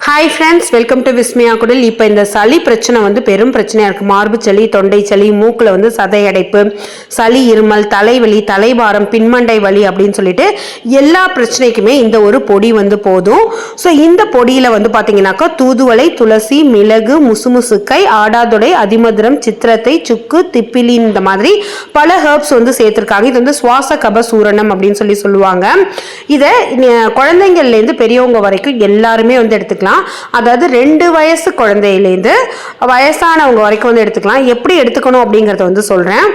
Hi friends, welcome to Vismaya குடில். இப்போ இந்த சளி பிரச்சனை வந்து பெரும் பிரச்சனையாக இருக்குது. மார்பு சளி, தொண்டை சளி, மூக்கில் வந்து சதை அடைப்பு, சளி, இருமல், தலைவலி, தலைபாரம், பின்மண்டை வலி அப்படின்னு சொல்லிட்டு எல்லா பிரச்சனைக்குமே இந்த ஒரு பொடி வந்து போதும். ஸோ இந்த பொடியில் வந்து பார்த்தீங்கன்னாக்கா தூதுவளை, துளசி, மிளகு, முசுமுசுக்கை, ஆடாதொடை, அதிமதுரம், சித்திரத்தை, சுக்கு, திப்பிலி இந்த மாதிரி பல ஹெர்ப்ஸ் வந்து சேர்த்துருக்காங்க. இது வந்து சுவாச கப சூரணம் அப்படின்னு சொல்லுவாங்க. இதை குழந்தைங்கள்லேருந்து பெரியவங்க வரைக்கும் எல்லாருமே வந்து எடுத்துக்கலாம். அதாவது 2 வயசு குழந்தையிலேருந்து வயசானவங்க வரைக்கும் வந்து எடுத்துக்கலாம். எப்படி எடுத்துக்கணும் அப்படிங்கறத வந்து சொல்றேன்.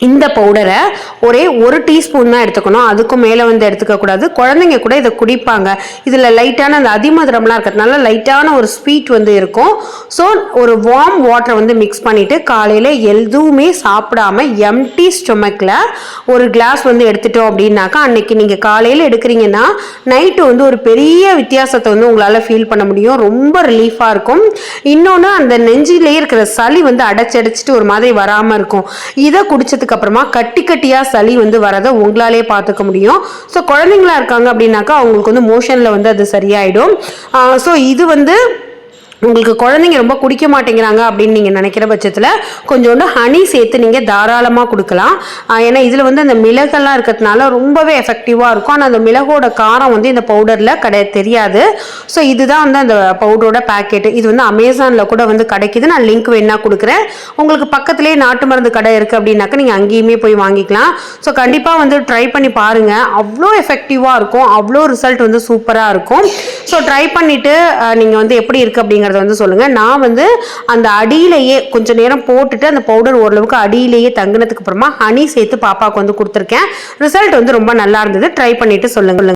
இந்த பவுடரை ஒரே 1 டீஸ்பூன் தான் எடுத்துக்கணும். அதுக்கும் மேலே வந்து எடுத்துக்கக்கூடாது. குழந்தைங்க கூட இதை குடிப்பாங்க. இதில் லைட்டான அந்த அதிமதுரம்லாம் இருக்கிறதுனால லைட்டான ஒரு ஸ்வீட் வந்து இருக்கும். ஸோ ஒரு வார்ம் வாட்டரை வந்து மிக்ஸ் பண்ணிவிட்டு காலையில் எதுவுமே சாப்பிடாம எம்டி ஸ்டொமக்கில் ஒரு கிளாஸ் வந்து எடுத்துட்டோம் அப்படின்னாக்கா அன்னைக்கு நீங்கள் காலையில் எடுக்கிறீங்கன்னா நைட்டு வந்து ஒரு பெரிய வித்தியாசத்தை வந்து உங்களால் ஃபீல் பண்ண முடியும். ரொம்ப ரிலீஃபாக இருக்கும். இன்னொன்று, அந்த நெஞ்சிலேயே இருக்கிற சளி வந்து அடைச்சிட்டு ஒரு மாதிரி வராமல் இருக்கும். இதை குடிச்சதுக்கு அப்புறமா கட்டி கட்டியா சளி வந்து வரதை உங்களாலே பார்த்துக்க முடியும். ஸோ குழந்தைங்களா இருக்காங்க அப்படின்னாக்கா அவங்களுக்கு வந்து மோஷன்ல வந்து அது சரியாயிடும். ஸோ இது வந்து உங்களுக்கு குழந்தைங்க ரொம்ப குடிக்க மாட்டேங்கிறாங்க அப்படின்னு நீங்கள் நினைக்கிற பட்சத்தில் கொஞ்சோண்டு ஹனி சேர்த்து நீங்கள் தாராளமாக கொடுக்கலாம். ஏன்னா இதில் வந்து அந்த மிளகெல்லாம் இருக்கிறதுனால ரொம்பவே எஃபெக்டிவாக இருக்கும். ஆனால் அந்த மிளகோட காரம் வந்து இந்த பவுடரில் தெரியாது. ஸோ இதுதான் வந்து அந்த பவுடரோட பேக்கெட்டு. இது வந்து அமேசானில் கூட வந்து கிடைக்கிது. நான் லிங்க் வேணா கொடுக்குறேன். உங்களுக்கு பக்கத்துலேயே நாட்டு மருந்து கடை இருக்குது அப்படின்னாக்கா நீங்கள் அங்கேயுமே போய் வாங்கிக்கலாம். ஸோ கண்டிப்பாக வந்து ட்ரை பண்ணி பாருங்கள். அவ்வளோ எஃபெக்டிவாக இருக்கும். அவ்வளோ ரிசல்ட் வந்து சூப்பராக இருக்கும். ஸோ ட்ரை பண்ணிவிட்டு நீங்கள் வந்து எப்படி இருக்குது அப்படிங்கிறத வந்து சொல்லுங்க. நான் வந்து அந்த அடியிலேயே கொஞ்ச நேரம் போட்டுட்டு அந்த பவுடர் ஓரளவுக்கு அடியிலேயே தங்கினதுக்கு அப்புறமா ஹனி சேர்த்து பாப்பாவுக்கு வந்து கொடுத்துருக்கேன். ரிசல்ட் வந்து ரொம்ப நல்லா இருந்தது. ட்ரை பண்ணிட்டு சொல்லுங்க.